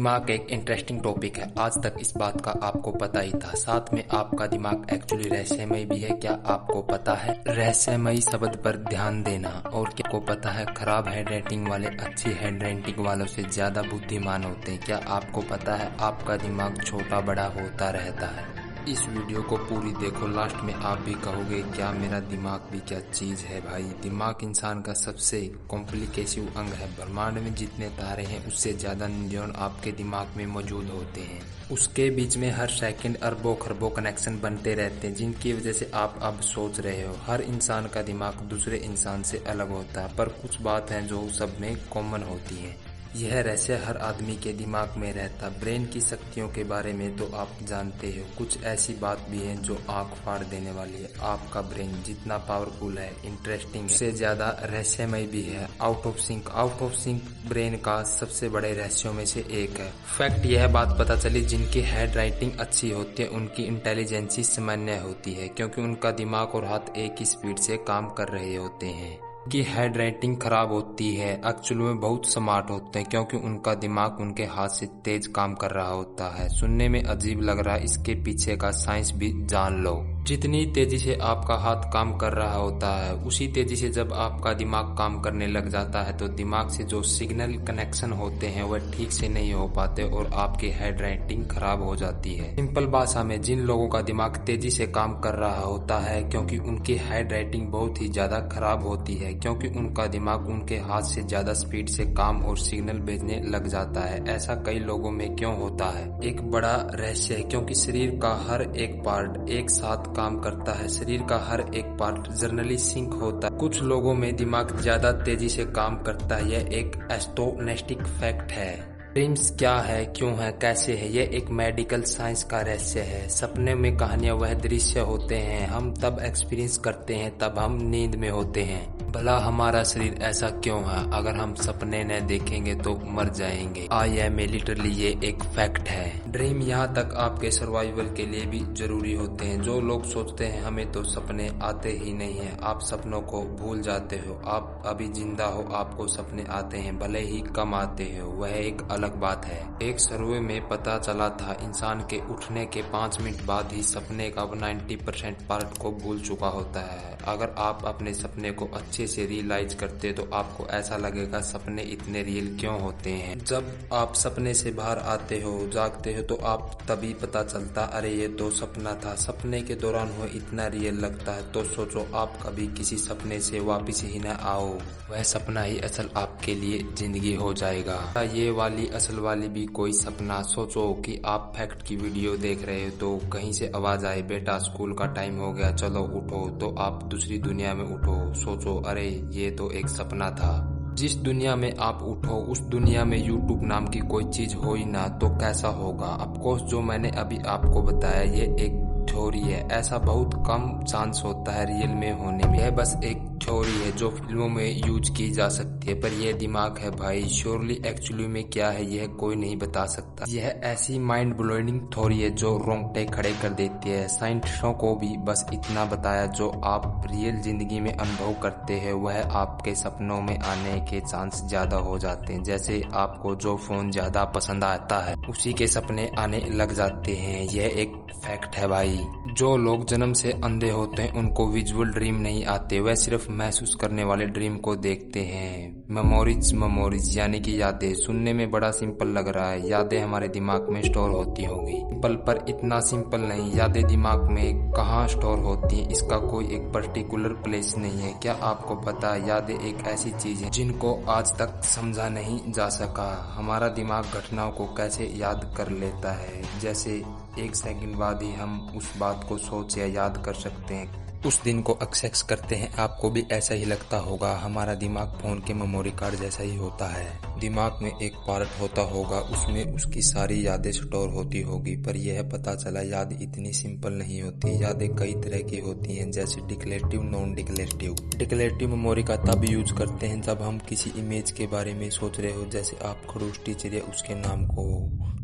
दिमाग एक interesting topic है। आज तक इस बात का आपको पता ही था। साथ में आपका दिमाग एक्चुअली रहस्यमय भी है। क्या आपको पता है? रहस्यमयी शब्द पर ध्यान देना। और क्या आपको पता है खराब हैंडराइटिंग वाले अच्छी हैंडराइटिंग वालों से ज्यादा बुद्धिमान होते हैं? क्या आपको पता है आपका दिमाग छोटा बड़ा होता रहता है? इस वीडियो को पूरी देखो, लास्ट में आप भी कहोगे क्या मेरा दिमाग भी क्या चीज है। भाई, दिमाग इंसान का सबसे कॉम्प्लिकेसिव अंग है। ब्रह्मांड में जितने तारे हैं उससे ज्यादा न्यूरॉन आपके दिमाग में मौजूद होते हैं। उसके बीच में हर सेकंड अरबों खरबों कनेक्शन बनते रहते हैं, जिनकी वजह से आप अब सोच रहे हो। हर इंसान का दिमाग दूसरे इंसान से अलग होता है, पर कुछ बात है जो सब में कॉमन होती है। यह रहस्य हर आदमी के दिमाग में रहता। ब्रेन की शक्तियों के बारे में तो आप जानते हो, कुछ ऐसी बात भी है जो आंख फाड़ देने वाली है। आपका ब्रेन जितना पावरफुल है, इंटरेस्टिंग है, उससे ज्यादा रहस्यमय भी है। आउट ऑफ सिंक ब्रेन का सबसे बड़े रहस्यों में से एक है। फैक्ट यह बात पता चली, जिनकी हैंड राइटिंग अच्छी होती है उनकी इंटेलिजेंसी सामान्य होती है, क्योंकि उनका दिमाग और हाथ एक ही स्पीड से काम कर रहे होते हैं। की हैंड राइटिंग खराब होती है एक्चुअली में बहुत स्मार्ट होते हैं, क्योंकि उनका दिमाग उनके हाथ से तेज काम कर रहा होता है। सुनने में अजीब लग रहा है, इसके पीछे का साइंस भी जान लो। जितनी तेजी से आपका हाथ काम कर रहा होता है, उसी तेजी से जब आपका दिमाग काम करने लग जाता है तो दिमाग से जो सिग्नल कनेक्शन होते हैं वह ठीक से नहीं हो पाते और आपकी हैंड राइटिंग खराब हो जाती है। सिंपल भाषा में, जिन लोगों का दिमाग तेजी से काम कर रहा होता है क्योंकि उनकी हैंड राइटिंग बहुत ही ज्यादा खराब होती है, क्योंकि उनका दिमाग उनके हाथ से ज्यादा स्पीड से काम और सिग्नल भेजने लग जाता है। ऐसा कई लोगों में क्यों होता है? एक बड़ा रहस्य है, क्योंकि शरीर का हर एक पार्ट एक साथ काम करता है। शरीर का हर एक पार्ट जनरली सिंक होता है। कुछ लोगों में दिमाग ज्यादा तेजी से काम करता है। यह एक एस्ट्रोनॉस्टिक फैक्ट है। ड्रीम्स क्या है, क्यों है, कैसे है, यह एक मेडिकल साइंस का रहस्य है। सपने में कहानियां वह दृश्य होते हैं हम तब एक्सपीरियंस करते हैं तब हम नींद में होते हैं। भला हमारा शरीर ऐसा क्यों है? अगर हम सपने न देखेंगे तो मर जाएंगे। आई एम लिटरली ये एक फैक्ट है। ड्रीम यहाँ तक आपके सर्वाइवल के लिए भी जरूरी होते हैं। जो लोग सोचते हैं हमें तो सपने आते ही नहीं है, आप सपनों को भूल जाते हो। आप अभी जिंदा हो, आपको सपने आते हैं, भले ही कम आते हो, वह एक अलग बात है। एक सर्वे में पता चला था इंसान के उठने के 5 मिनट बाद ही सपने का 90% पार्ट को भूल चुका होता है। अगर आप अपने सपने को अच्छे से रियलाइज करते तो आपको ऐसा लगेगा सपने इतने रियल क्यों होते हैं। जब आप सपने से बाहर आते हो, जागते हो, तो आप तभी पता चलता अरे ये तो सपना था। सपने के दौरान हुए इतना रियल लगता है। तो सोचो आप कभी किसी सपने से वापिस ही न आओ, वह सपना ही असल आपके लिए जिंदगी हो जाएगा। ये वाली असल वाली भी कोई सपना। सोचो कि आप फैक्ट की वीडियो देख रहे हो तो कहीं से आवाज आए, बेटा स्कूल का टाइम हो गया चलो उठो, तो आप दूसरी दुनिया में उठो। सोचो अरे ये तो एक सपना था। जिस दुनिया में आप उठो उस दुनिया में यूट्यूब नाम की कोई चीज हो ही ना तो कैसा होगा? ऑफकोर्स जो मैंने अभी आपको बताया ये एक थ्योरी है। ऐसा बहुत कम चांस होता है रियल में होने में। यह बस एक थ्योरी है जो फिल्मों में यूज की जा सकती है, पर यह दिमाग है भाई। श्योरली एक्चुअली में क्या है यह कोई नहीं बता सकता। यह ऐसी माइंड ब्लोइंग थ्योरी है जो रोंगटे खड़े कर देती है। साइंटिस्टों को भी बस इतना बताया, जो आप रियल जिंदगी में अनुभव करते हैं वह आपके सपनों में आने के चांस ज्यादा हो जाते हैं। जैसे आपको जो फोन ज्यादा पसंद आता है उसी के सपने आने लग जाते हैं। यह एक फैक्ट है भाई। जो लोग जन्म से अंधे होते हैं उनको विजुअल ड्रीम नहीं आते, वह सिर्फ महसूस करने वाले ड्रीम को देखते हैं। मेमोरीज यानी कि यादें। सुनने में बड़ा सिंपल लग रहा है, यादें हमारे दिमाग में स्टोर होती होंगी। सिंपल, पर इतना सिंपल नहीं। यादें दिमाग में कहाँ स्टोर होती हैं इसका कोई एक पर्टिकुलर प्लेस नहीं है। क्या आपको पता है यादें एक ऐसी चीज है जिनको आज तक समझा नहीं जा सका। हमारा दिमाग घटनाओं को कैसे याद कर लेता है, जैसे 1 सेकंड बाद ही हम उस बात को सोच या याद कर सकते हैं, उस दिन को एक्सेस करते हैं। आपको भी ऐसा ही लगता होगा। हमारा दिमाग फोन के मेमोरी कार्ड जैसा ही होता है। दिमाग में एक पार्ट होता होगा, उसमें उसकी सारी यादें स्टोर होती होगी, पर यह पता चला याद इतनी सिंपल नहीं होती। यादें कई तरह की होती हैं, जैसे declarative, non declarative. Declarative memory का तब यूज करते हैं जब हम किसी इमेज के बारे में सोच रहे हो, जैसे आप खड़ूस टीचर या उसके नाम को।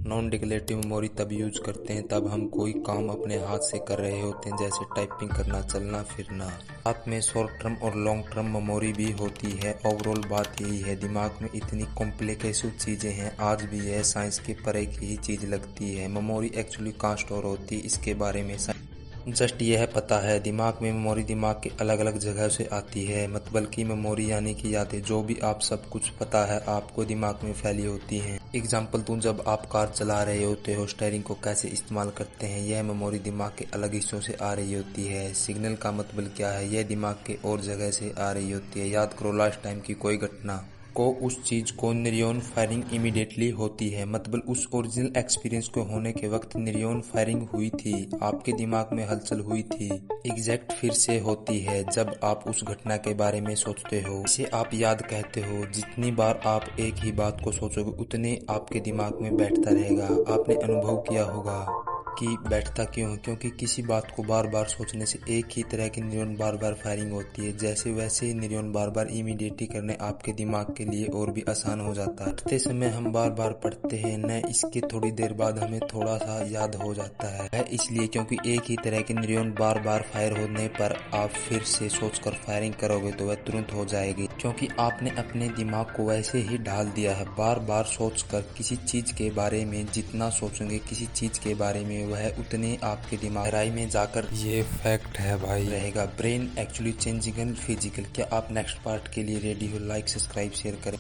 नॉन डिक्लेरेटिव मेमोरी तब यूज करते हैं तब हम कोई काम अपने हाथ से कर रहे होते हैं, जैसे टाइपिंग करना, चलना फिरना। साथ में शॉर्ट टर्म और लॉन्ग टर्म मेमोरी भी होती है। ओवरऑल बात यही है, दिमाग में इतनी कॉम्प्लिकेटेड चीजें हैं, आज भी यह साइंस के परे की ही चीज लगती है। मेमोरी एक्चुअली कहाँ स्टोर होती है, इसके बारे में जस्ट यह पता है। दिमाग में मेमोरी दिमाग के अलग अलग जगह से आती है, मतलब की मेमोरी यानी कि यादें, जो भी आप सब कुछ पता है आपको दिमाग में फैली होती हैं। एग्जाम्पल दूं, जब आप कार चला रहे होते हो, स्टीयरिंग को कैसे इस्तेमाल करते हैं, यह मेमोरी दिमाग के अलग हिस्सों से आ रही होती है। सिग्नल का मतलब क्या है, यह दिमाग के और जगह से आ रही होती है। याद करो लास्ट टाइम की कोई घटना को, उस चीज को न्यूरॉन फायरिंग इमीडिएटली होती है, मतलब उस ओरिजिनल एक्सपीरियंस को होने के वक्त न्यूरॉन फायरिंग हुई थी, आपके दिमाग में हलचल हुई थी। एग्जैक्ट फिर से होती है जब आप उस घटना के बारे में सोचते हो। इसे आप याद कहते हो। जितनी बार आप एक ही बात को सोचोगे उतने आपके दिमाग में बैठता रहेगा। आपने अनुभव किया होगा कि बैठता क्यों है, क्योंकि किसी बात को बार बार सोचने से एक ही तरह की न्यूरॉन बार बार फायरिंग होती है। जैसे वैसे ही न्यूरॉन बार बार इमीडिएटली करने आपके दिमाग के लिए और भी आसान हो जाता है। पढ़ते समय हम बार बार पढ़ते हैं न, इसके थोड़ी देर बाद हमें थोड़ा सा याद हो जाता है इसलिए क्योंकि एक ही तरह की न्यूरॉन बार बार फायर होने पर आप फिर से सोचकर फायरिंग करोगे तो वह तुरंत हो जाएगी, क्योंकि आपने अपने दिमाग को वैसे ही ढाल दिया है। बार बार सोचकर किसी चीज के बारे में जितना सोचेंगे किसी चीज के बारे में, वह उतने आपके दिमाग गहराई में जाकर, ये फैक्ट है भाई, रहेगा। Brain actually changing physical. क्या आप नेक्स्ट पार्ट के लिए रेडी हो? लाइक सब्सक्राइब शेयर करें।